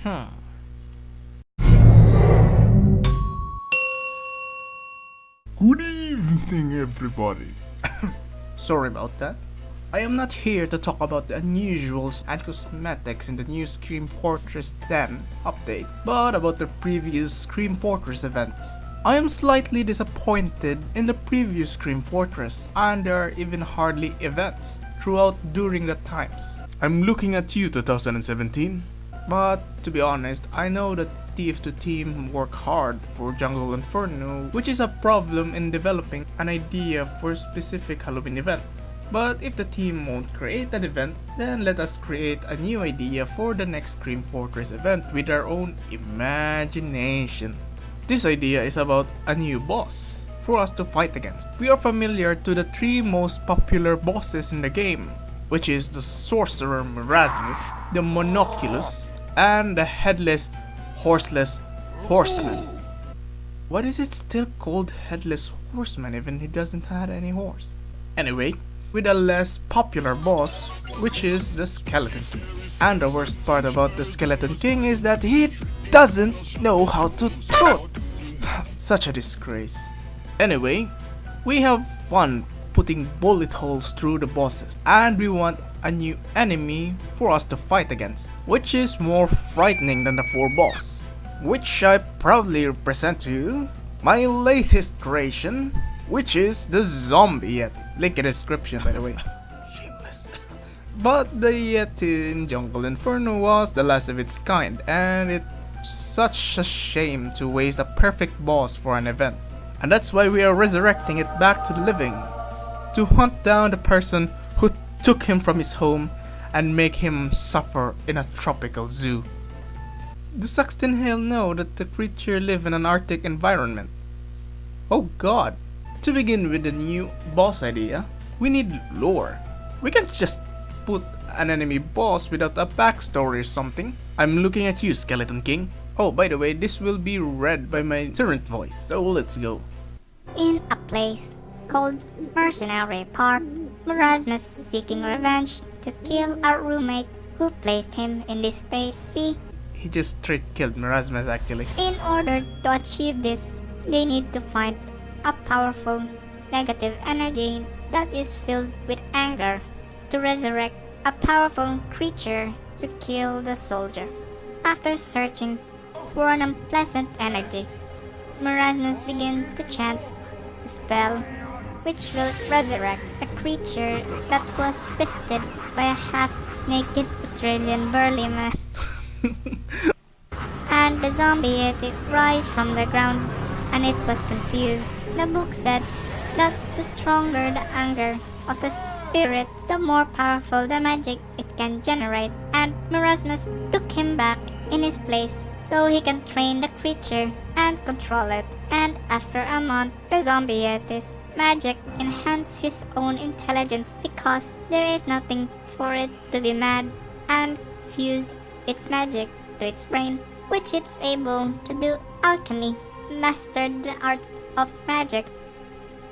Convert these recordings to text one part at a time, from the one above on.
Good evening, everybody. Sorry about that. I am not here to talk about the unusuals and cosmetics in the new Scream Fortress 10 update, but about the previous Scream Fortress events. I am slightly disappointed in the previous Scream Fortress, and there are even hardly events throughout during the times. I'm looking at you, 2017. But to be honest, I know that TF2 team work hard for Jungle Inferno, which is a problem in developing an idea for a specific Halloween event. But if the team won't create an event, then let us create a new idea for the next Scream Fortress event with our own imagination. This idea is about a new boss for us to fight against. We are familiar to the three most popular bosses in the game, which is the Sorcerer Marasmus, the Monoculus, and the Headless Horseless Horseman. Why is it still called Headless Horseman even he doesn't have any horse? Anyway, with a less popular boss, which is the Skeleton King. And the worst part about the Skeleton King is that he doesn't know how to talk. Such a disgrace. Anyway, we have fun putting bullet holes through the bosses, and we want a new enemy for us to fight against, which is more frightening than the 4 boss, which I proudly represent to you, my latest creation, which is the Zombie Yeti. Link in the description, by the way. Shameless. But the Yeti in Jungle Inferno was the last of its kind, and it's such a shame to waste a perfect boss for an event. And that's why we are resurrecting it back to the living, to hunt down the person who took him from his home and make him suffer in a tropical zoo. Do Saxton Hale know that the creature live in an Arctic environment? Oh god! To begin with the new boss idea, we need lore. We can't just put an enemy boss without a backstory or something. I'm looking at you, Skeleton King. Oh, by the way, this will be read by my current voice, so let's go. In a place called Mercenary Park, Marasmus, seeking revenge to kill our roommate who placed him in this state, He just straight killed Marasmus actually. In order to achieve this, they need to find a powerful negative energy that is filled with anger to resurrect a powerful creature to kill the soldier. After searching for an unpleasant energy, Marasmus begins to chant a spell which will resurrect a creature that was visited by a half-naked Australian burly man. And the zombie yeti rise from the ground, and it was confused. The book said that the stronger the anger of the spirit, the more powerful the magic it can generate, and Marasmus took him back in his place so he can train the creature and control it. And after a month, the zombie yeti's magic enhanced his own intelligence because there is nothing for it to be mad, and fused its magic to its brain, which it's able to do alchemy, mastered the arts of magic,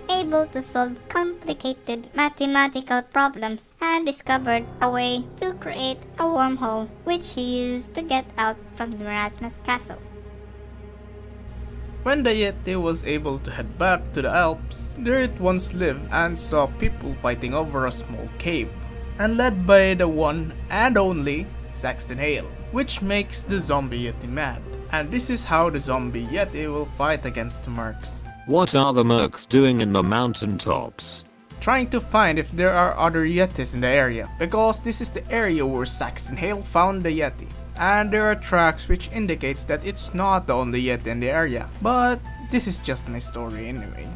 able to solve complicated mathematical problems, and discovered a way to create a wormhole which he used to get out from the Marasmus castle. When the Yeti was able to head back to the Alps, there it once lived and saw people fighting over a small cave, and led by the one and only Saxton Hale, which makes the zombie Yeti mad. And this is how the zombie Yeti will fight against the mercs. What are the mercs doing in the mountaintops? Trying to find if there are other Yetis in the area, because this is the area where Saxton Hale found the Yeti. And there are tracks which indicates that it's not the only Yeti in the area, but this is just my story anyway.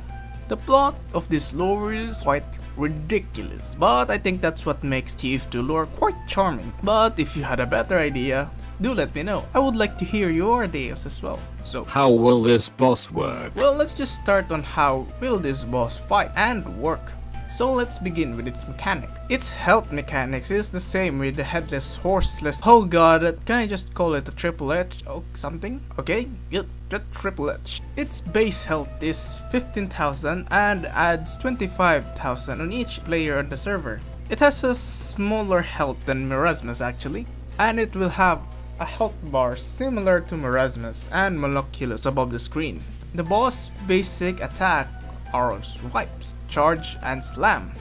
The plot of this lore is quite ridiculous, but I think that's what makes TF2 lore quite charming. But if you had a better idea, do let me know. I would like to hear your ideas as well. So, How will this boss work? well, let's just start on how will this boss fight and work. So let's begin with its mechanics. Its health mechanics is the same with the headless horseless. Oh god, can I just call it a triple H or something? Okay, yep, just triple H. Its base health is 15,000 and adds 25,000 on each player on the server. It has a smaller health than Marasmus actually, and it will have a health bar similar to Marasmus and Moleculus above the screen. The boss' basic attack are on swipes, charge, and slam.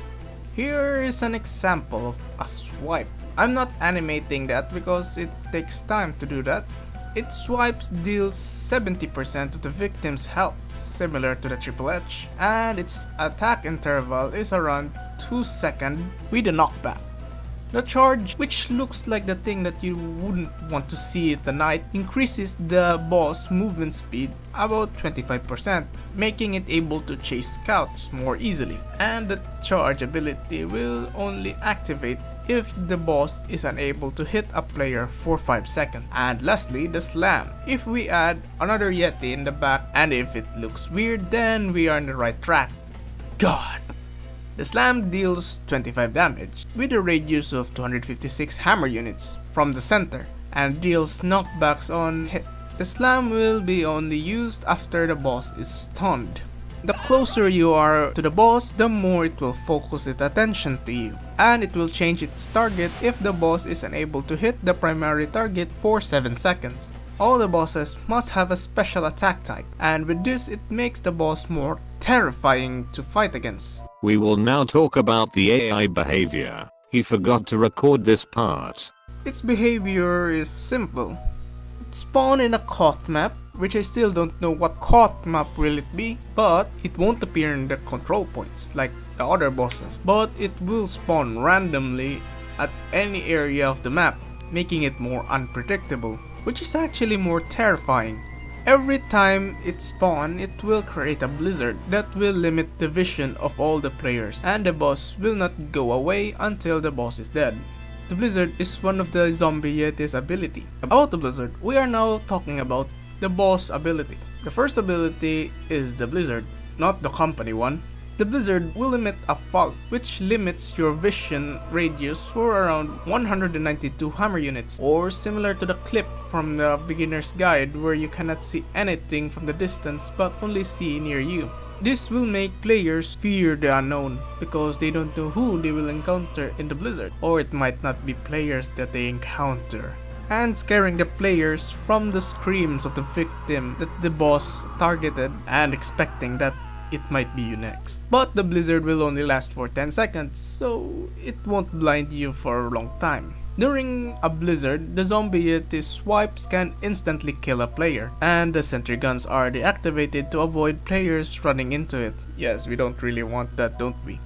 Here is an example of a swipe. I'm not animating that because it takes time to do that. Its swipes deals 70% of the victim's health, similar to the Triple H, and its attack interval is around 2 seconds with a knockback. The charge, which looks like the thing that you wouldn't want to see at the night, increases the boss movement speed about 25%, making it able to chase scouts more easily. And the charge ability will only activate if the boss is unable to hit a player for 5 seconds. And lastly, the slam. If we add another Yeti in the back and if it looks weird, then we are on the right track. God! The slam deals 25 damage with a radius of 256 hammer units from the center and deals knockbacks on hit. The slam will be only used after the boss is stunned. The closer you are to the boss, the more it will focus its attention to you, and it will change its target if the boss is unable to hit the primary target for 7 seconds. All the bosses must have a special attack type, and with this it makes the boss more terrifying to fight against. We will now talk about the AI behavior. He forgot to record this part. Its behavior is simple. It spawn in a Koth map, which I still don't know what Koth map will it be, but it won't appear in the control points like the other bosses, but it will spawn randomly at any area of the map, making it more unpredictable, which is actually more terrifying. Every time it spawns, it will create a blizzard that will limit the vision of all the players, and the boss will not go away until the boss is dead. The blizzard is one of the zombie Yeti's ability. About the blizzard, we are now talking about the boss ability. The first ability is the blizzard, not the company one. The blizzard will emit a fog, which limits your vision radius for around 192 hammer units, or similar to the clip from the beginner's guide where you cannot see anything from the distance but only see near you. This will make players fear the unknown because they don't know who they will encounter in the blizzard, or it might not be players that they encounter, and scaring the players from the screams of the victim that the boss targeted and expecting that it might be you next. But the blizzard will only last for 10 seconds, so it won't blind you for a long time. During a blizzard, the zombie Yeti swipes can instantly kill a player, and the sentry guns are deactivated to avoid players running into it. Yes, we don't really want that, don't we?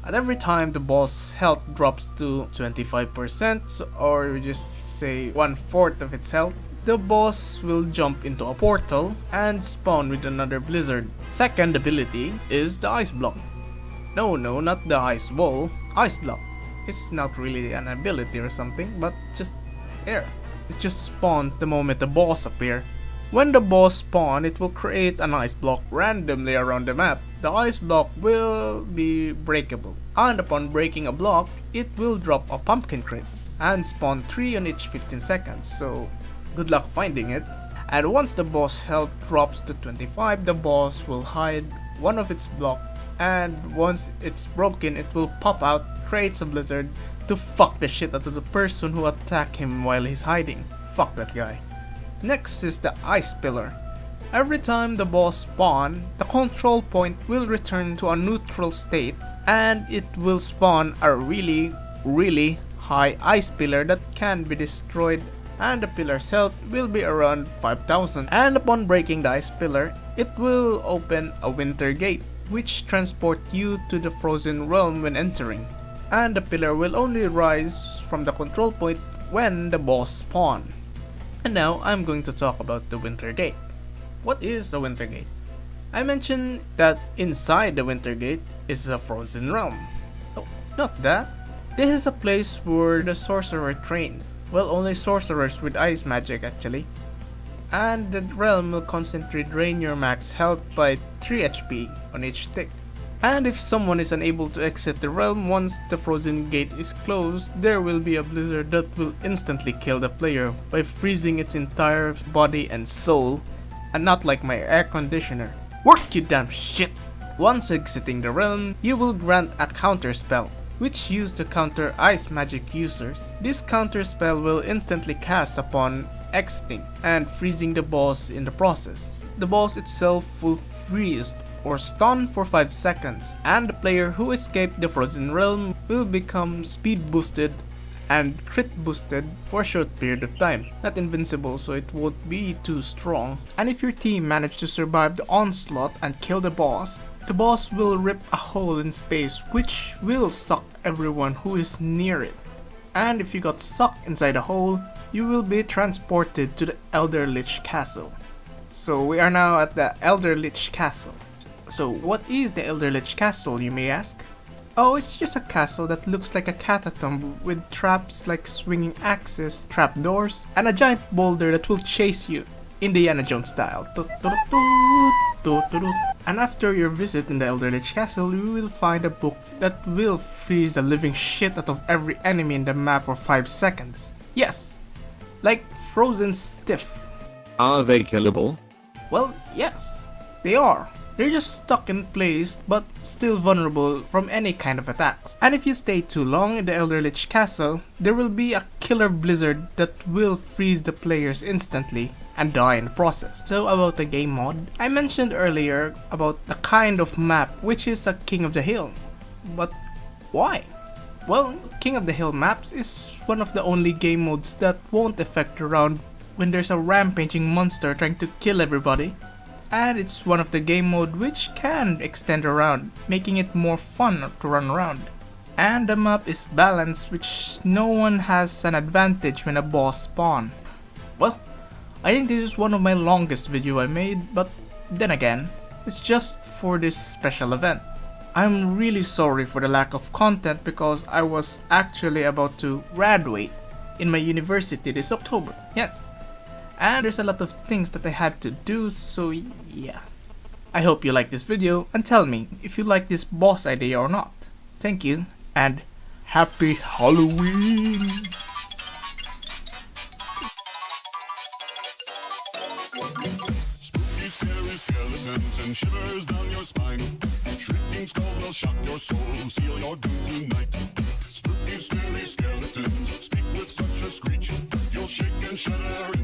At every time the boss health drops to 25%, or just say 1/4 of its health, the boss will jump into a portal and spawn with another blizzard. Second ability is the ice block. No, not the ice wall, ice block. It's not really an ability or something, but just air. It just spawns the moment the boss appears. When the boss spawns, it will create an ice block randomly around the map. The ice block will be breakable, and upon breaking a block, it will drop a pumpkin crate and spawn 3 on each 15 seconds, so good luck finding it. And once the boss health drops to 25, the boss will hide one of its blocks, and once it's broken, it will pop out, creates a blizzard to fuck the shit out of the person who attacked him while he's hiding. Fuck that guy. Next is the ice pillar. Every time the boss spawns, the control point will return to a neutral state, and it will spawn a really high ice pillar that can be destroyed, and the pillar's health will be around 5,000. And upon breaking the ice pillar, it will open a winter gate, which transport you to the frozen realm when entering. And the pillar will only rise from the control point when the boss spawns. And now I'm going to talk about the winter gate. What is a winter gate? I mentioned that inside the winter gate is a frozen realm. No, not that. This is a place where the sorcerer trains. Well, only sorcerers with ice magic actually. And the realm will constantly drain your max health by 3 HP on each tick. And if someone is unable to exit the realm once the frozen gate is closed, there will be a blizzard that will instantly kill the player by freezing its entire body and soul, and not like my air conditioner. Work, you damn shit! Once exiting the realm, you will grant a counter spell. which used to counter ice magic users. This counter spell will instantly cast upon exiting and freezing the boss in the process. The boss itself will freeze or stun for 5 seconds, and the player who escaped the frozen realm will become speed boosted and crit boosted for a short period of time. Not invincible, so it won't be too strong. And if your team managed to survive the onslaught and kill the boss will rip a hole in space which will suck everyone who is near it. And if you got sucked inside a hole, you will be transported to the Elder Lich Castle. So we are now at the Elder Lich Castle. So what is the Elder Lich Castle, you may ask? Oh, it's just a castle that looks like a catacomb with traps like swinging axes, trapdoors, and a giant boulder that will chase you, Indiana Jones style. And after your visit in the Elder Lich Castle, you will find a book that will freeze the living shit out of every enemy in the map for 5 seconds. Yes, like frozen stiff. Are they killable? Well, yes, they are. They're just stuck in place, but still vulnerable from any kind of attacks. And if you stay too long in the Elder Lich Castle, there will be a killer blizzard that will freeze the players instantly and die in the process. So about the game mod, I mentioned earlier about the kind of map which is a King of the Hill. But why? Well, King of the Hill maps is one of the only game modes that won't affect the round when there's a rampaging monster trying to kill everybody. And it's one of the game mode which can extend around, making it more fun to run around. And the map is balanced, which no one has an advantage when a boss spawn. Well, I think this is one of my longest video I made, but then again, it's just for this special event. I'm really sorry for the lack of content because I was actually about to graduate in my university this October. Yes. And there's a lot of things that I had to do, so yeah. I hope you like this video and tell me if you like this boss idea or not. Thank you, and happy Halloween! Spooky, scary skeletons and shivers down your spine. Shrieking skulls will shock your soul, seal your doom tonight. Spooky, scary skeletons speak with such a screech, you'll shake and shudder